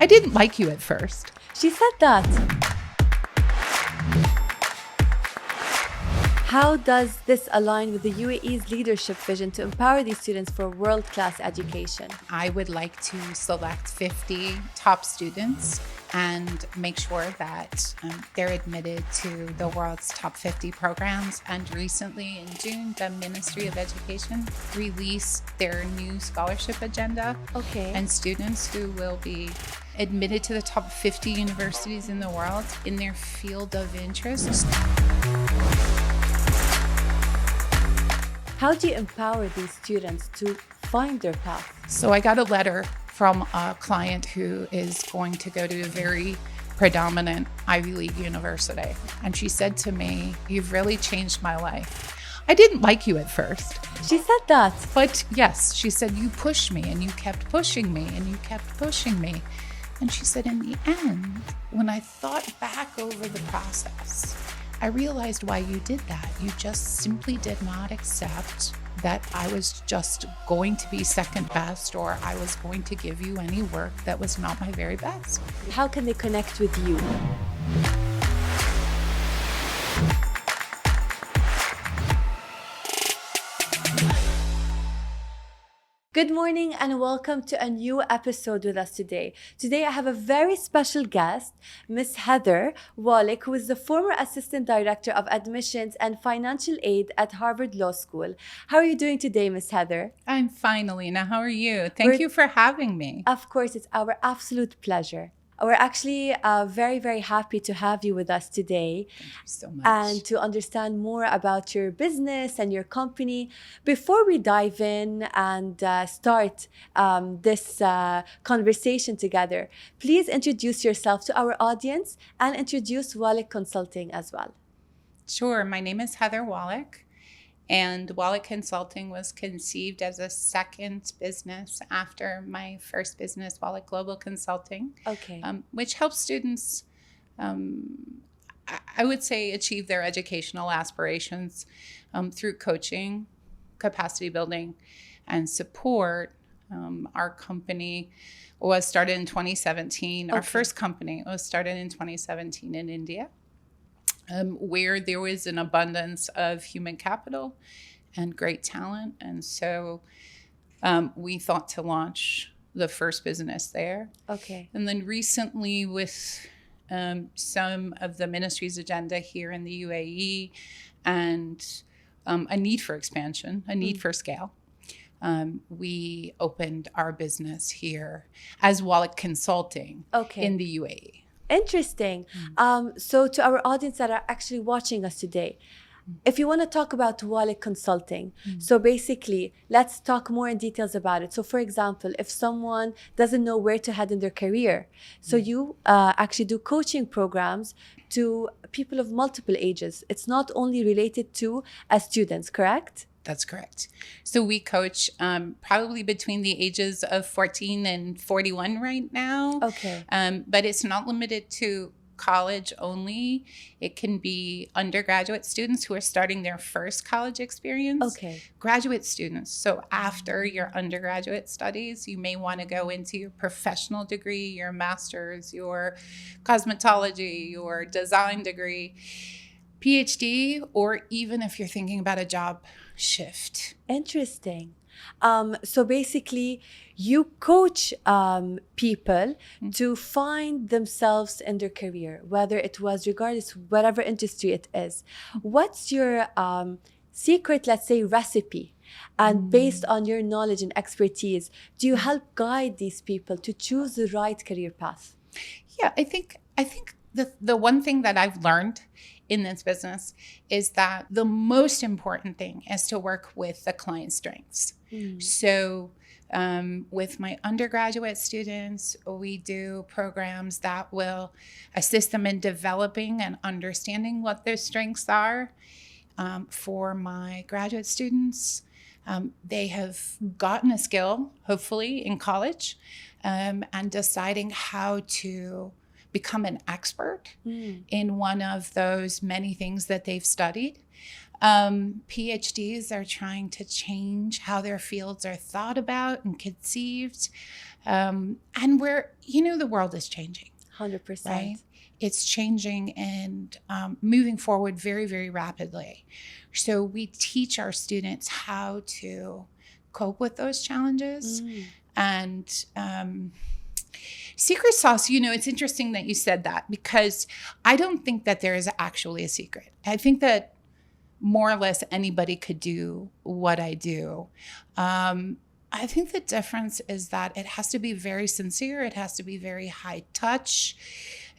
I didn't like you at first. She said that. How does this align with the UAE's leadership vision to empower these students for world-class education? I would like to select 50 top students and make sure that they're admitted to the world's top 50 programs. And recently in June, the Ministry of Education released their new scholarship agenda. Okay. And students who will be admitted to the top 50 universities in the world in their field of interest. How do you empower these students to find their path? So I got a letter from a client who is going to go to a very predominant Ivy League university. And she said to me, "You've really changed my life. I didn't like you at first." She said that. But yes, she said, "You pushed me and you kept pushing me and you kept pushing me." And she said, in the end, when I thought back over the process, I realized why you did that. You just simply did not accept that I was just going to be second best, or I was going to give you any work that was not my very best. How can they connect with you? Good morning and welcome to a new episode with us today. Today I have a very special guest, Miss Heather Wallick, who is the former Assistant Director of Admissions and Financial Aid at Harvard Law School. How are you doing today, Miss Heather? I'm fine, Alina. How are you? Thank you for having me. Of course, it's our absolute pleasure. We're actually very, very happy to have you with us today. Thank you so much. And to understand more about your business and your company. Before we dive in and start this conversation together, please introduce yourself to our audience and introduce Wallick Consulting as well. Sure. My name is Heather Wallick. And Wallick Consulting was conceived as a second business after my first business, Wallick Global Consulting, which helps students, I would say, achieve their educational aspirations through coaching, capacity building, and support. Our company was started in 2017. Our first company was started in 2017 in India. Where there was an abundance of human capital and great talent. And so we thought to launch the first business there. Okay. And then recently with some of the ministry's agenda here in the UAE and a need for expansion, a need for scale, we opened our business here as Wallick Consulting in the UAE. Interesting. So to our audience that are actually watching us today, if you want to talk about Wallick Consulting, so basically, let's talk more in details about it. So for example, if someone doesn't know where to head in their career, so you actually do coaching programs to people of multiple ages. It's not only related to students, correct? That's correct. So we coach probably between the ages of 14 and 41 right now. Okay. But it's not limited to college only. It can be undergraduate students who are starting their first college experience. Okay. Graduate students. So after your undergraduate studies, you may want to go into your professional degree, your master's, your cosmetology, your design degree, PhD, or even if you're thinking about a job shift. Interesting. So basically, you coach people to find themselves in their career, whether it was regardless whatever industry it is. What's your secret, let's say, recipe? And based on your knowledge and expertise, do you help guide these people to choose the right career path? Yeah, I think the one thing that I've learned in this business is that the most important thing is to work with the client's strengths. So with my undergraduate students, we do programs that will assist them in developing and understanding what their strengths are. For my graduate students, they have gotten a skill, hopefully in college, and deciding how to become an expert in one of those many things that they've studied. PhDs are trying to change how their fields are thought about and conceived. And the world is changing. 100%. Right? It's changing and moving forward very, very rapidly. So we teach our students how to cope with those challenges. And secret sauce, it's interesting that you said that, because I don't think that there is actually a secret. I think that more or less anybody could do what I do. I think the difference is that it has to be very sincere. It has to be very high touch.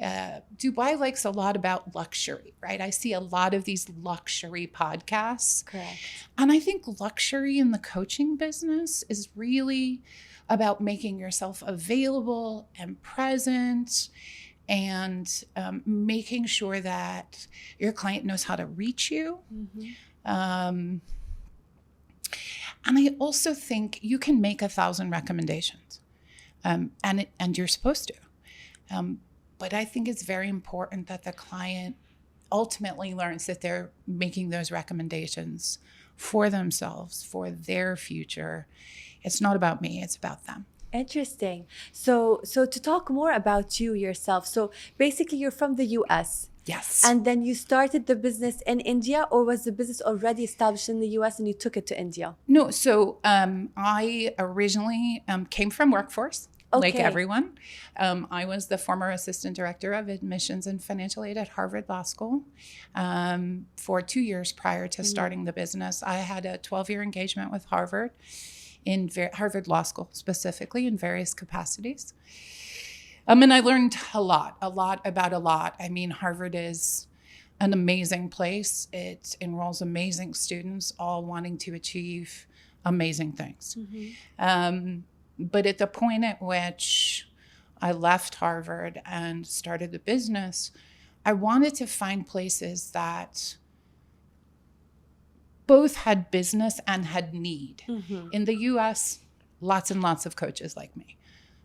Dubai likes a lot about luxury, right? I see a lot of these luxury podcasts. Correct. And I think luxury in the coaching business is really about making yourself available and present, and making sure that your client knows how to reach you. And I also think you can make 1,000 recommendations, and you're supposed to. But I think it's very important that the client ultimately learns that they're making those recommendations for themselves, for their future. It's not about me, it's about them. Interesting. So to talk more about you yourself. So basically you're from the US. Yes. And then you started the business in India, or was the business already established in the US and you took it to India? No, so I originally came from workforce, like everyone. I was the former assistant director of admissions and financial aid at Harvard Law School for 2 years prior to starting the business. I had a 12-year engagement with Harvard, in Harvard Law School specifically, in various capacities. And I learned a lot about a lot. I mean, Harvard is an amazing place. It enrolls amazing students, all wanting to achieve amazing things. But at the point at which I left Harvard and started the business, I wanted to find places that both had business and had need. In the US, lots and lots of coaches like me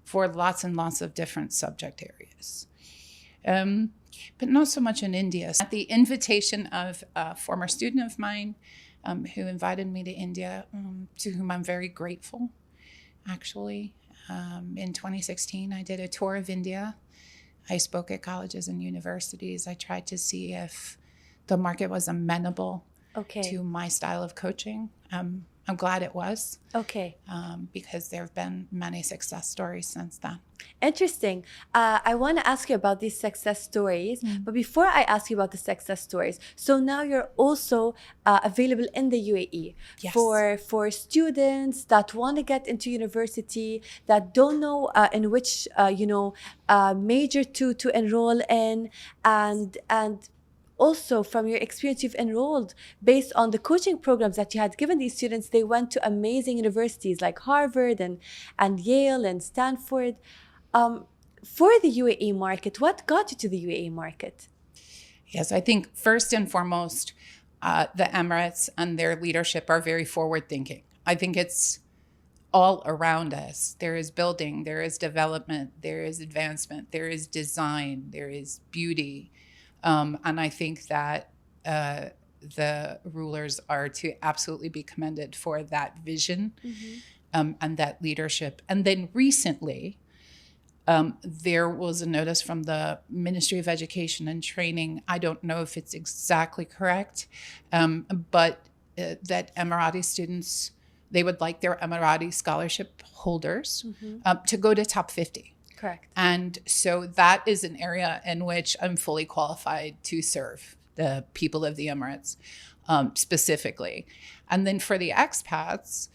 for lots and lots of different subject areas. But not so much in India. At the invitation of a former student of mine who invited me to India, to whom I'm very grateful, actually. In 2016, I did a tour of India. I spoke at colleges and universities. I tried to see if the market was amenable to my style of coaching. I'm glad it was. Because there have been many success stories since then. Interesting. I want to ask you about these success stories. But before I ask you about the success stories, so now you're also available in the UAE for students that want to get into university, that don't know in which major to enroll in, and also, from your experience, you've enrolled based on the coaching programs that you had given these students. They went to amazing universities like Harvard and Yale and Stanford. For the UAE market, what got you to the UAE market? Yes, I think first and foremost, the Emirates and their leadership are very forward thinking. I think it's all around us. There is building, there is development, there is advancement, there is design, there is beauty. And I think that the rulers are to absolutely be commended for that vision and that leadership. And then recently, there was a notice from the Ministry of Education and Training. I don't know if it's exactly correct, but that Emirati students, they would like their Emirati scholarship holders to go to top 50. Correct. And so that is an area in which I'm fully qualified to serve the people of the Emirates specifically. And then for the expats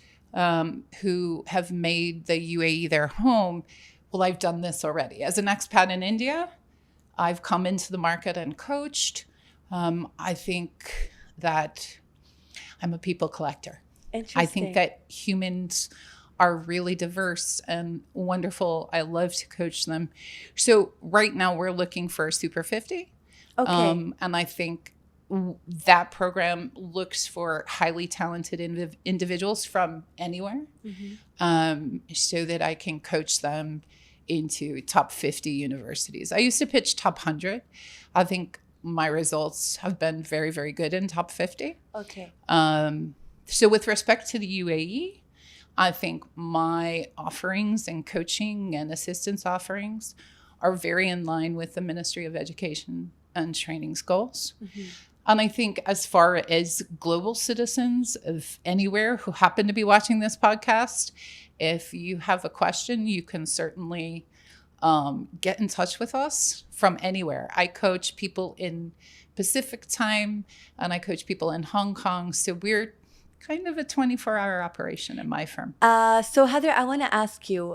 who have made the UAE their home, well, I've done this already. As an expat in India, I've come into the market and coached. I think that I'm a people collector. Interesting. I think that humans are really diverse and wonderful. I love to coach them. So right now we're looking for a Super 50. And I think that program looks for highly talented individuals from anywhere so that I can coach them into top 50 universities. I used to pitch top 100. I think my results have been very, very good in top 50. So with respect to the UAE, I think my offerings and coaching and assistance offerings are very in line with the Ministry of Education and Training's goals. And I think as far as global citizens of anywhere who happen to be watching this podcast, if you have a question, you can certainly get in touch with us from anywhere. I coach people in Pacific time and I coach people in Hong Kong. So we're kind of a 24-hour operation in my firm. So Heather, I want to ask you,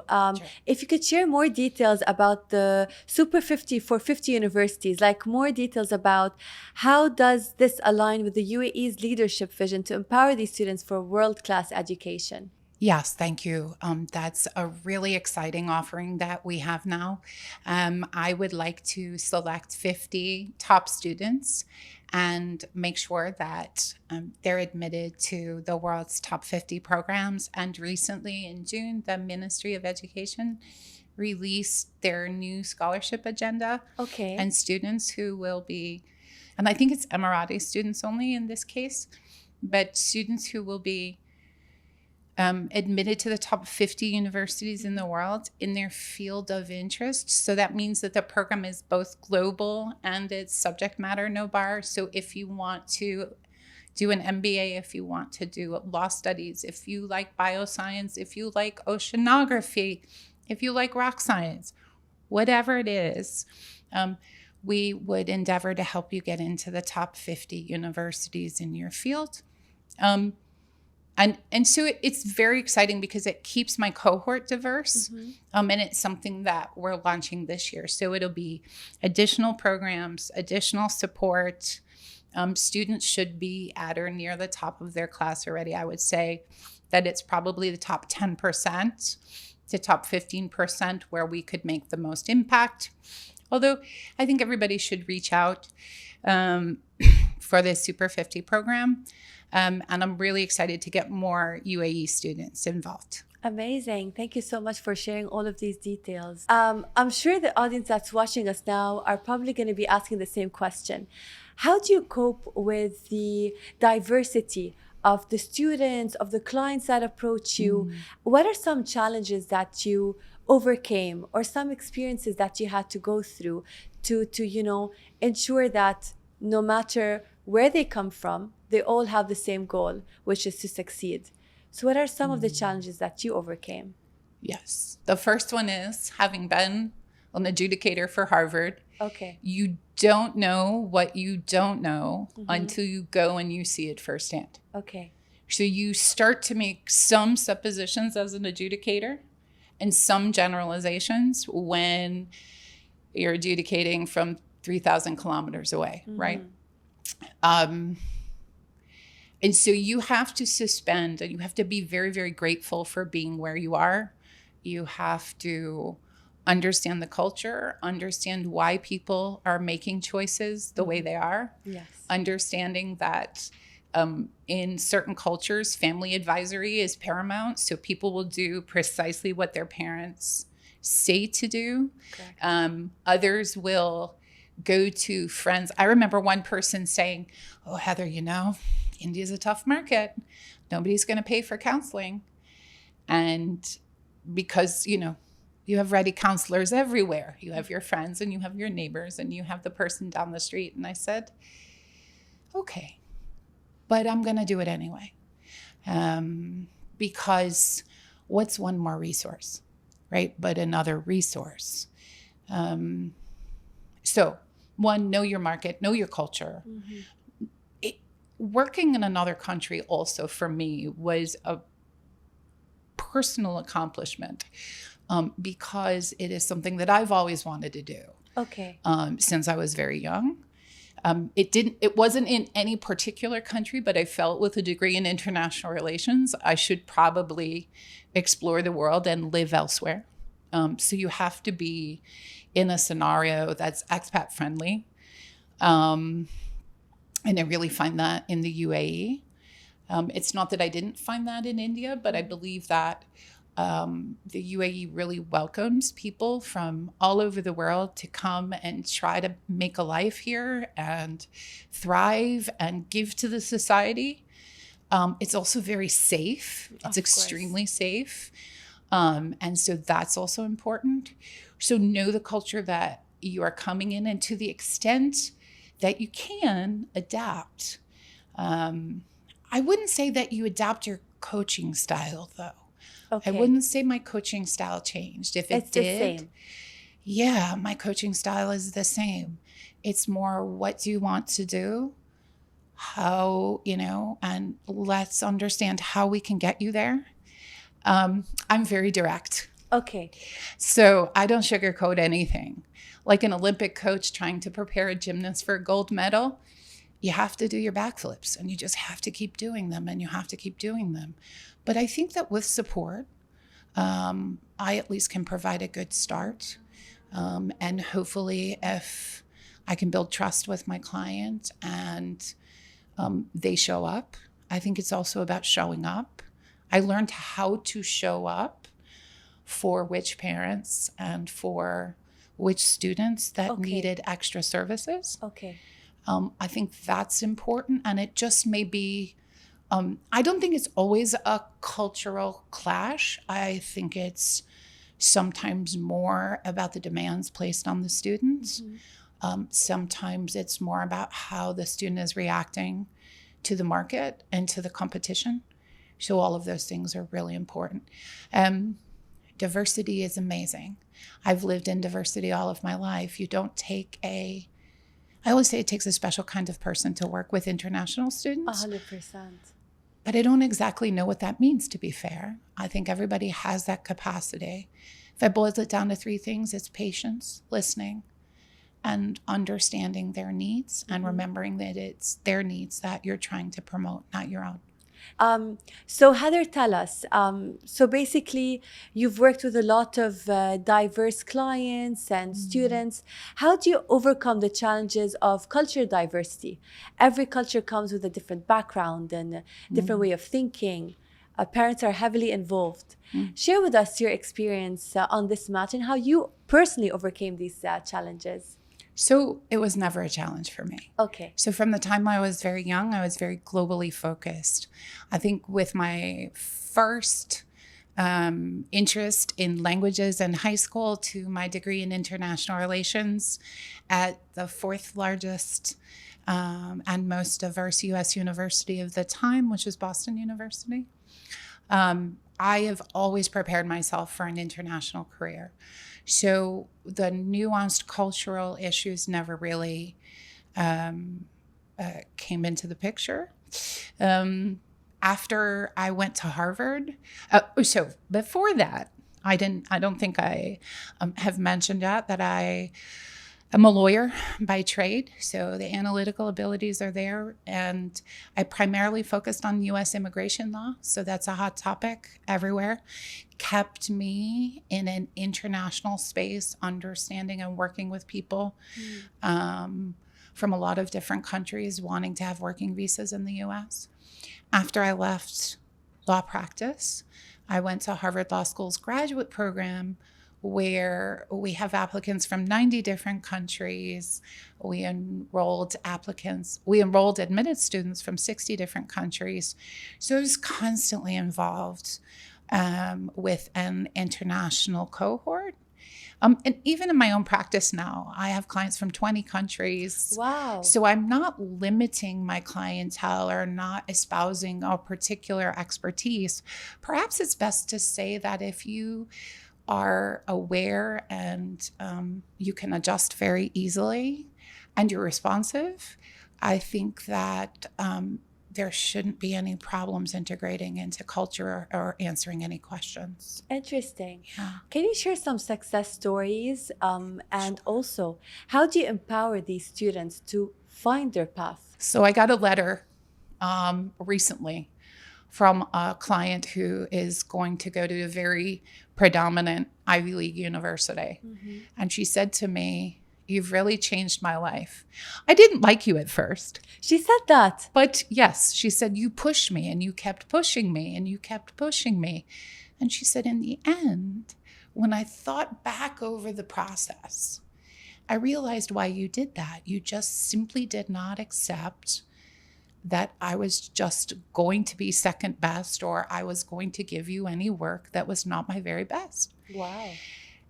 if you could share more details about the Super 50 for 50 universities, like more details about how does this align with the UAE's leadership vision to empower these students for world-class education? Yes, thank you. That's a really exciting offering that we have now. I would like to select 50 top students and make sure that they're admitted to the world's top 50 programs. And recently in June, the Ministry of Education released their new scholarship agenda. Okay. And students who will be, and I think it's Emirati students only in this case, but students who will be admitted to the top 50 universities in the world in their field of interest. So that means that the program is both global and it's subject matter, no bar. So if you want to do an MBA, if you want to do law studies, if you like bioscience, if you like oceanography, if you like rock science, whatever it is, we would endeavor to help you get into the top 50 universities in your field. And so it's very exciting because it keeps my cohort diverse. And it's something that we're launching this year. So it'll be additional programs, additional support. Students should be at or near the top of their class already. I would say that it's probably the top 10% to top 15% where we could make the most impact. Although I think everybody should reach out for the Super 50 program. And I'm really excited to get more UAE students involved. Amazing. Thank you so much for sharing all of these details. I'm sure the audience that's watching us now are probably going to be asking the same question. How do you cope with the diversity of the students, of the clients that approach you? What are some challenges that you overcame or some experiences that you had to go through to ensure that no matter where they come from, they all have the same goal, which is to succeed? So what are some of the challenges that you overcame? Yes. The first one is having been an adjudicator for Harvard. Okay. You don't know what you don't know until you go and you see it firsthand. Okay. So you start to make some suppositions as an adjudicator and some generalizations when you're adjudicating from 3,000 kilometers away, right? And so you have to suspend and you have to be very, very grateful for being where you are. You have to understand the culture, understand why people are making choices the way they are. Yes. Understanding that in certain cultures, family advisory is paramount. So people will do precisely what their parents say to do. Others will go to friends. I remember one person saying, "Oh, Heather, India's a tough market. Nobody's going to pay for counseling." And because, you have ready counselors everywhere. You have your friends and you have your neighbors and you have the person down the street. And I said, okay, but I'm going to do it anyway. Because what's one more resource, right? But another resource. So one, know your market, know your culture. Working in another country also for me was a personal accomplishment because it is something that I've always wanted to do. Okay. Since I was very young. It wasn't in any particular country, but I felt with a degree in international relations, I should probably explore the world and live elsewhere. So you have to be in a scenario that's expat friendly. And I really find that in the UAE. It's not that I didn't find that in India, but I believe that the UAE really welcomes people from all over the world to come and try to make a life here and thrive and give to the society. It's also very safe. It's Of extremely safe. And so that's also important. So know the culture that you are coming in, and to the extent that you can adapt. I wouldn't say that you adapt your coaching style, though. Okay. I wouldn't say my coaching style changed. If it It's did, the same. yeah, my coaching style is the same. It's more, what do you want to do? How, and let's understand how we can get you there. I'm very direct. Okay. So I don't sugarcoat anything. Like an Olympic coach trying to prepare a gymnast for a gold medal, you have to do your backflips, and you just have to keep doing them, and you have to keep doing them. But I think that with support, I at least can provide a good start. And hopefully, if I can build trust with my client and they show up, I think it's also about showing up. I learned how to show up for which parents and for which students that needed extra services. Okay. I think that's important. And it just may be, I don't think it's always a cultural clash. I think it's sometimes more about the demands placed on the students. Sometimes it's more about how the student is reacting to the market and to the competition. So all of those things are really important. Diversity is amazing. I've lived in diversity all of my life. You don't take I always say it takes a special kind of person to work with international students. 100%. But I don't exactly know what that means, to be fair. I think everybody has that capacity. If I boil it down to 3 things, it's patience, listening, and understanding their needs, and remembering that it's their needs that you're trying to promote, not your own. So Heather, tell us, so basically you've worked with a lot of diverse clients and students. How do you overcome the challenges of culture diversity? Every culture comes with a different background and a different way of thinking. Parents are heavily involved. Share with us your experience on this matter and how you personally overcame these challenges. So it was never a challenge for me. Okay. So from the time I was very young, I was very globally focused. I think with my first interest in languages in high school to my degree in international relations at the 4th largest and most diverse U.S. university of the time, which was Boston University, I have always prepared myself for an international career. So the nuanced cultural issues never really came into the picture. After I went to Harvard, so before that, I don't think I have mentioned yet that I am a lawyer by trade, so the analytical abilities are there, and I primarily focused on U.S. immigration law, so that's a hot topic everywhere. Kept me in an international space, understanding and working with people from a lot of different countries wanting to have working visas in the U.S. After I left law practice, I went to Harvard Law School's graduate program, where we have applicants from 90 different countries. We enrolled admitted students from 60 different countries. So I was constantly involved with an international cohort. And even in my own practice now, I have clients from 20 countries. Wow. So I'm not limiting my clientele or not espousing a particular expertise. Perhaps it's best to say that if you are aware and you can adjust very easily and you're responsive, I think that there shouldn't be any problems integrating into culture or answering any questions. Interesting. Yeah. Can you share some success stories? And also, how do you empower these students to find their path? So I got a letter recently from a client who is going to go to a very predominant Ivy League university. And she said to me, "You've really changed my life. I didn't like you at first." She said that. But yes, she said, "You pushed me and you kept pushing me and you kept pushing me." And she said, in the end, when I thought back over the process, I realized why you did that. You just simply did not accept that I was just going to be second best, or I was going to give you any work that was not my very best. Wow.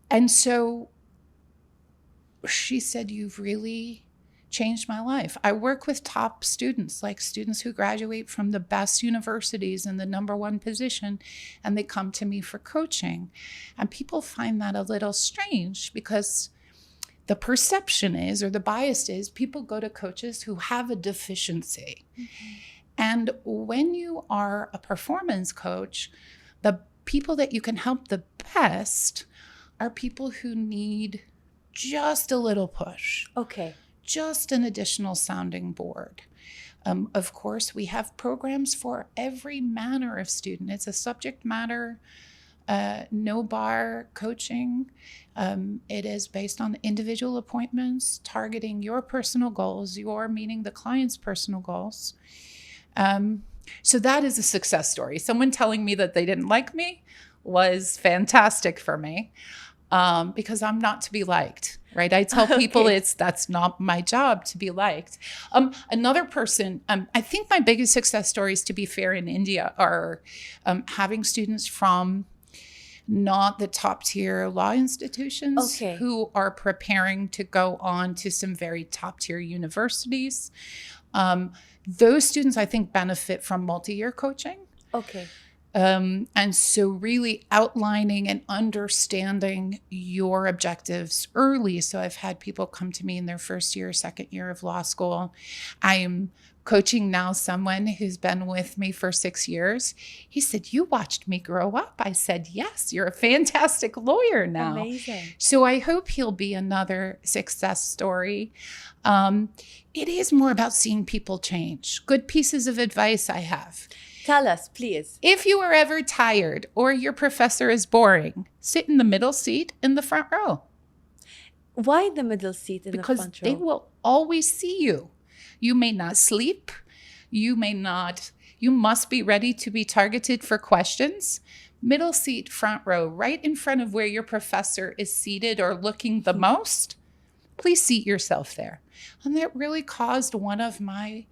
And so she said, you've really changed my life. I work with top students, like students who graduate from the best universities in the #1 position, and they come to me for coaching. And people find that a little strange because the perception is, or the bias is, people go to coaches who have a deficiency. Mm-hmm. And when you are a performance coach, the people that you can help the best are people who need just a little push. Okay. Just an additional sounding board. Of course, we have programs for every manner of student. It's a subject matter, no bar coaching. It is based on individual appointments, targeting your personal goals, your meeting the client's personal goals. So that is a success story. Someone telling me that they didn't like me was fantastic for me. Because I'm not to be liked, right? I tell people that's not my job to be liked. Another person, I think my biggest success stories, to be fair, in India are having students from not the top tier law institutions who are preparing to go on to some very top tier universities. Those students, I think, benefit from multi-year coaching. Okay. And so really outlining and understanding your objectives early. So I've had people come to me in their first year, second year of law school. I am coaching now someone who's been with me for 6 years. He said, you watched me grow up. I said, yes, you're a fantastic lawyer now. Amazing. So I hope he'll be another success story. It is more about seeing people change. Good pieces of advice I have. Tell us, please. If you are ever tired or your professor is boring, sit in the middle seat in the front row. Why the middle seat in the front row? Because they will always see you. You may not sleep. You must be ready to be targeted for questions. Middle seat, front row, right in front of where your professor is seated or looking the most. Please seat yourself there. And that really caused one of my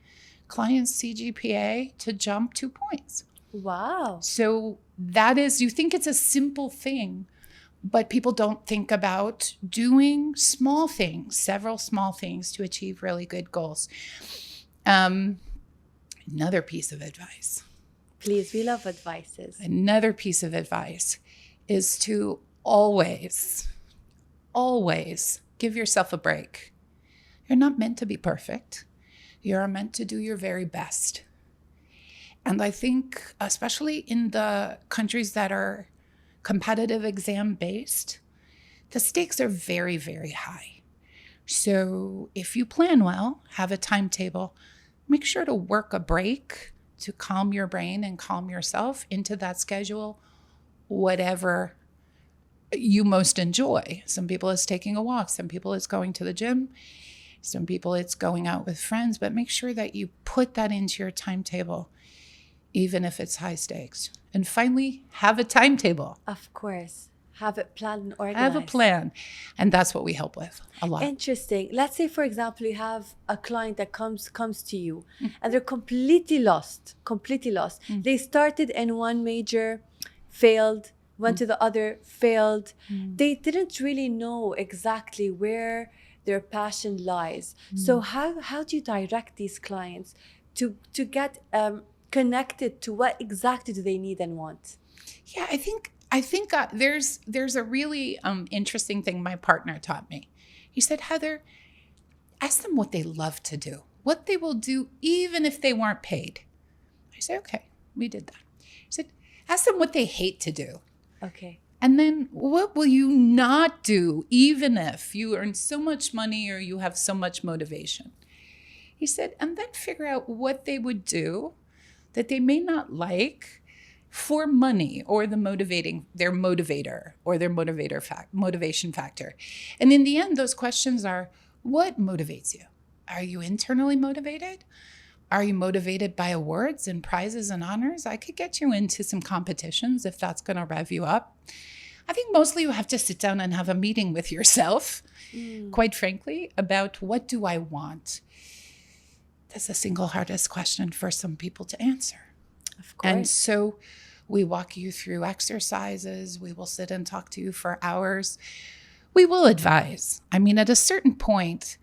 client's CGPA to jump 2 points. Wow. So that is, you think it's a simple thing, but people don't think about doing small things, several small things to achieve really good goals. Another piece of advice. Please, we love advices. Another piece of advice is to always give yourself a break. You're not meant to be perfect. You're meant to do your very best. And I think, especially in the countries that are competitive exam based, the stakes are very, very high. So if you plan well, have a timetable, make sure to work a break to calm your brain and calm yourself into that schedule, whatever you most enjoy. Some people it's taking a walk, some people it's going to the gym, some people it's going out with friends, but make sure that you put that into your timetable, even if it's high stakes. And finally, have a timetable. Of course. Have it planned and organized. Have a plan. And that's what we help with a lot. Interesting. Let's say, for example, you have a client that comes to you and they're completely lost. They started in one major, failed, went to the other, failed. They didn't really know exactly where their passion lies. So how do you direct these clients to get connected to what exactly do they need and want? Yeah, I think there's a really interesting thing my partner taught me. He said, Heather, ask them what they love to do, what they will do even if they weren't paid. I said, okay, we did that. He said, ask them what they hate to do. Okay. And then what will you not do even if you earn so much money or you have so much motivation? He said, and then figure out what they would do that they may not like for money or their motivator or their motivation factor. And in the end, those questions are, what motivates you? Are you internally motivated? Are you motivated by awards and prizes and honors? I could get you into some competitions if that's going to rev you up. I think mostly you have to sit down and have a meeting with yourself, quite frankly, about what do I want? is the single hardest question for some people to answer. Of course. And so we walk you through exercises. We will sit and talk to you for hours. We will advise. I mean, at a certain point,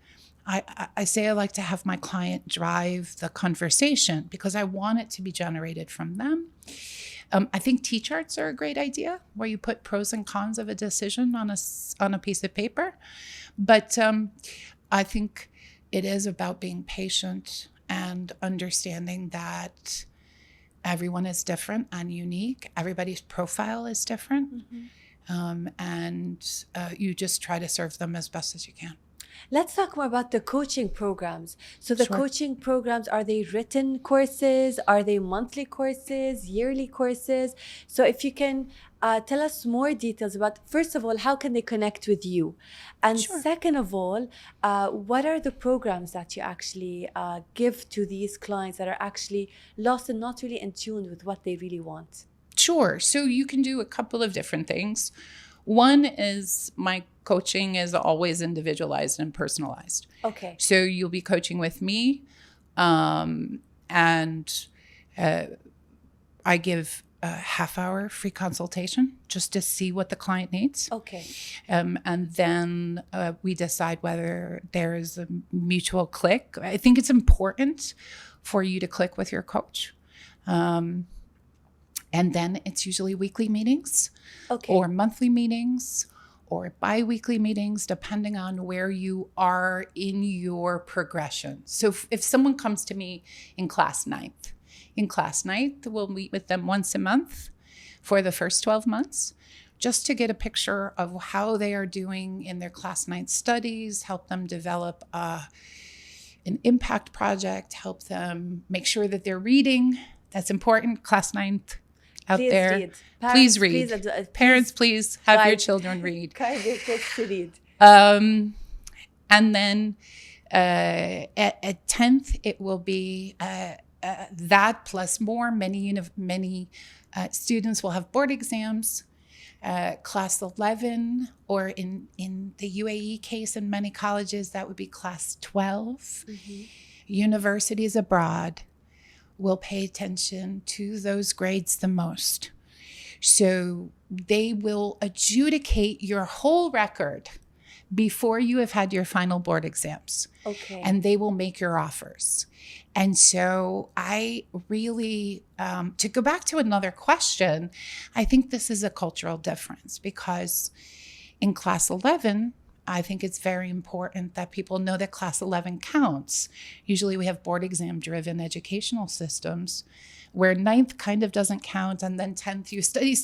I say I like to have my client drive the conversation because I want it to be generated from them. I think T-charts are a great idea where you put pros and cons of a decision on a piece of paper. But I think it is about being patient and understanding that everyone is different and unique. Everybody's profile is different. And you just try to serve them as best as you can. Let's talk more about the coaching programs. So the Sure. coaching programs, are they written courses? Are they monthly courses, yearly courses? So if you can tell us more details about, first of all, how can they connect with you? And Sure. second of all, what are the programs that you actually give to these clients that are actually lost and not really in tune with what they really want? Sure. So you can do a couple of different things. One is my coaching is always individualized and personalized. Okay. So you'll be coaching with me, and I give a half-hour free consultation just to see what the client needs. Okay. And then we decide whether there's a mutual click. I think it's important for you to click with your coach. And then it's usually weekly meetings, Okay. or monthly meetings, or bi-weekly meetings, depending on where you are in your progression. So if someone comes to me in class ninth, we'll meet with them once a month for the first 12 months, just to get a picture of how they are doing in their class ninth studies, help them develop an impact project, help them make sure that they're reading. That's important, class ninth. Out Please there, read. please read. Parents, please have your guide. children read. Kind of kids to read. And then at 10th, it will be that plus more. Many students will have board exams. Class 11, or in the UAE case, in many colleges, that would be class 12. Universities abroad will pay attention to those grades the most. So they will adjudicate your whole record before you have had your final board exams. Okay. And they will make your offers. And so I really, to go back to another question, I think this is a cultural difference, because in class 11, I think it's very important that people know that class 11 counts. Usually we have board exam driven educational systems where 9th kind of doesn't count. And then 10th, you study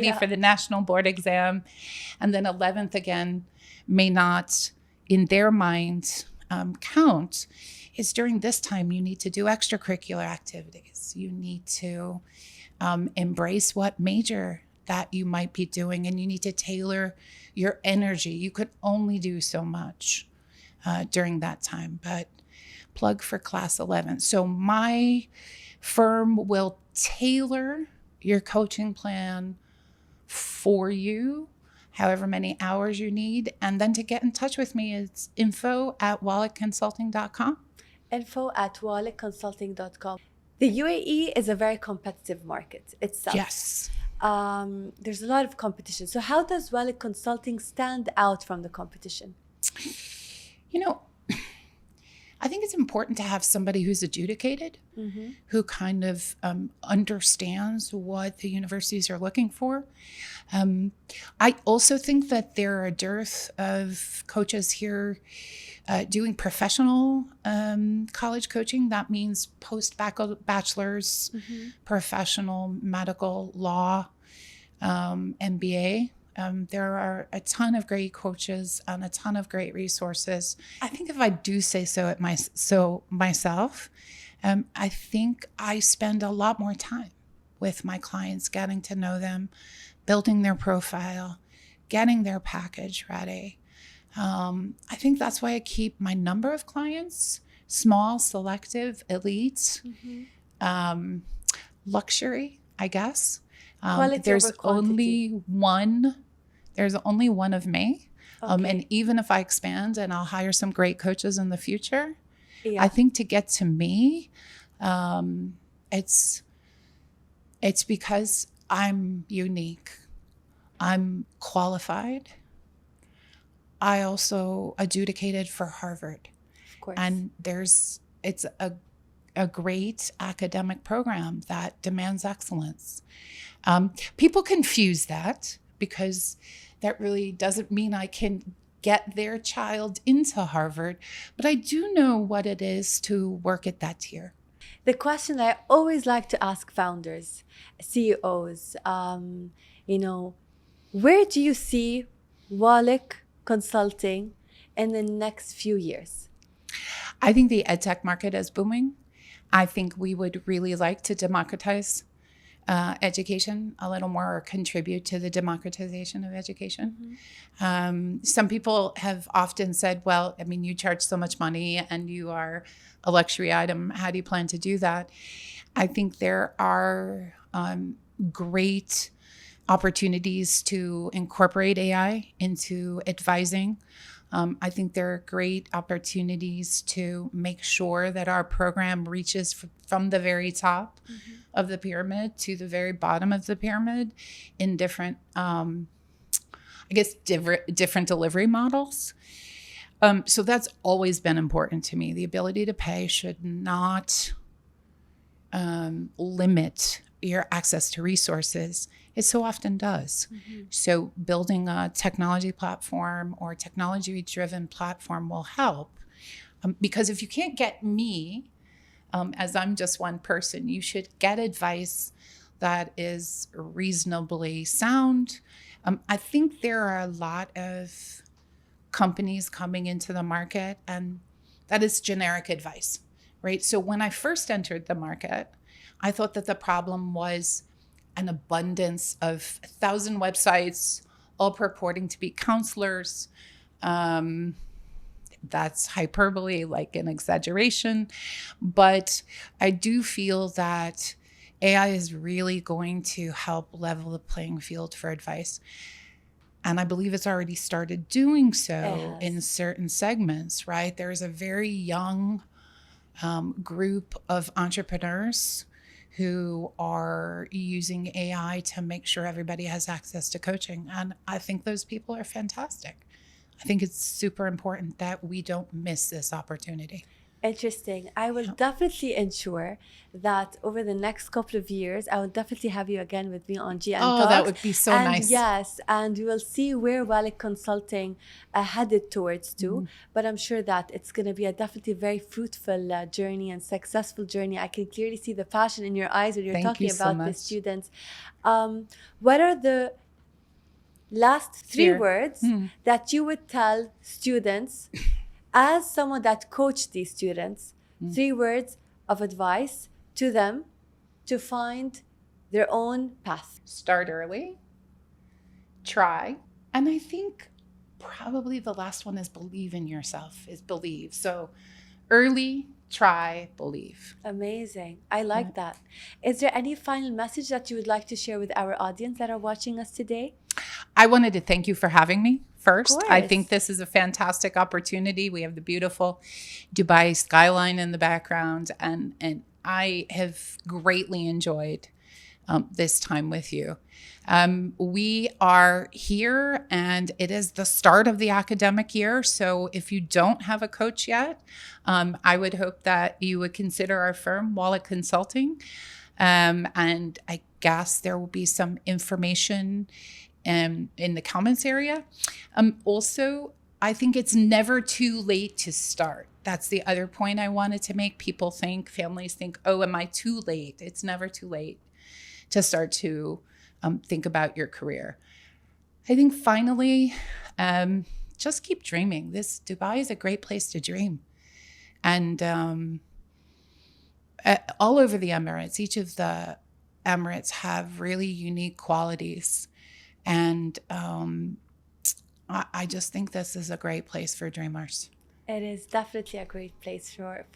Yeah. for the national board exam. And then 11th again may not, in their mind, count. Is during this time you need to do extracurricular activities. You need to embrace what major that you might be doing, and you need to tailor your energy. You could only do so much during that time, but plug for class 11. So my firm will tailor your coaching plan for you, however many hours you need. And then to get in touch with me, it's info@wallickconsulting.com. info@wallickconsulting.com. The UAE is a very competitive market itself. Yes. There's a lot of competition. So how does Wallick Consulting stand out from the competition? You know, I think it's important to have somebody who's adjudicated, who kind of understands what the universities are looking for. I also think that there are a dearth of coaches here doing professional college coaching. That means post-bachelor's, professional medical law, MBA. There are a ton of great coaches and a ton of great resources. I think if I do say so myself, I think I spend a lot more time with my clients, getting to know them, building their profile, getting their package ready. I think that's why I keep my number of clients small, selective, elite, luxury, I guess. There's only one of me. And even if I expand and I'll hire some great coaches in the future, Yeah. I think to get to me, it's because I'm unique. I'm qualified. I also adjudicated for Harvard. Of course. And it's a great academic program that demands excellence. People confuse that because that really doesn't mean I can get their child into Harvard, but I do know what it is to work at that tier. The question I always like to ask founders, CEOs, where do you see Wallick Consulting in the next few years? I think the edtech market is booming. I think we would really like to democratize education a little more, or contribute to the democratization of education. Some people have often said, well, I mean, you charge so much money and you are a luxury item. How do you plan to do that? I think there are great opportunities to incorporate AI into advising. I think there are great opportunities to make sure that our program reaches from the very top of the pyramid to the very bottom of the pyramid in different, different delivery models. So that's always been important to me. The ability to pay should not limit your access to resources. It so often does. So building a technology platform or technology-driven platform will help. Because if you can't get me, as I'm just one person, you should get advice that is reasonably sound. I think there are a lot of companies coming into the market, and that is generic advice, right? So when I first entered the market, I thought that the problem was an abundance of 1,000 websites, all purporting to be counselors. That's hyperbole, like an exaggeration. But I do feel that AI is really going to help level the playing field for advice. And I believe it's already started doing so in certain segments, right? There's a very young group of entrepreneurs who are using AI to make sure everybody has access to coaching. And I think those people are fantastic. I think it's super important that we don't miss this opportunity. Interesting. I will definitely ensure that over the next couple of years, I will definitely have you again with me on GN Talks. Oh, that would be so nice. Yes, and we will see where Wallick Consulting headed towards too. But I'm sure that it's going to be a definitely very fruitful journey and successful journey. I can clearly see the passion in your eyes when you're talking about the students. What are the last three words that you would tell students as someone that coached these students, 3 words of advice to them to find their own path? Start early, try, and I think probably the last one is believe in yourself, is believe. So early, try, believe. Amazing. I like that. Is there any final message that you would like to share with our audience that are watching us today? I wanted to thank you for having me first. I think this is a fantastic opportunity. We have the beautiful Dubai skyline in the background, and I have greatly enjoyed this time with you. We are here, and it is the start of the academic year. So if you don't have a coach yet, I would hope that you would consider our firm, Wallick Consulting. And I guess there will be some information in the comments area. Also, I think it's never too late to start. That's the other point I wanted to make. People think, families think, oh, am I too late? It's never too late to start to think about your career. I think finally, just keep dreaming. Dubai is a great place to dream. And all over the Emirates, each of the Emirates have really unique qualities. And I just think this is a great place for dreamers. It is definitely a great place for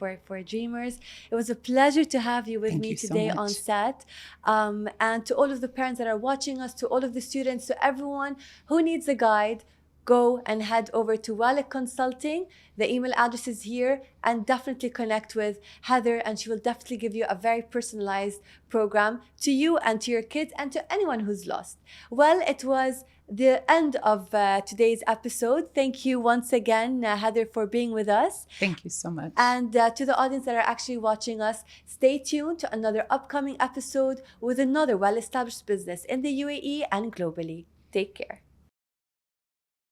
dreamers. It was a pleasure to have you with me today on set. And to all of the parents that are watching us, to all of the students, to everyone who needs a guide, go and head over to Wallick Consulting. The email address is here, and definitely connect with Heather, and she will definitely give you a very personalized program to you and to your kids and to anyone who's lost. Well, it was the end of today's episode. Thank you once again, Heather, for being with us. Thank you so much. And to the audience that are actually watching us, stay tuned to another upcoming episode with another well-established business in the UAE and globally. Take care.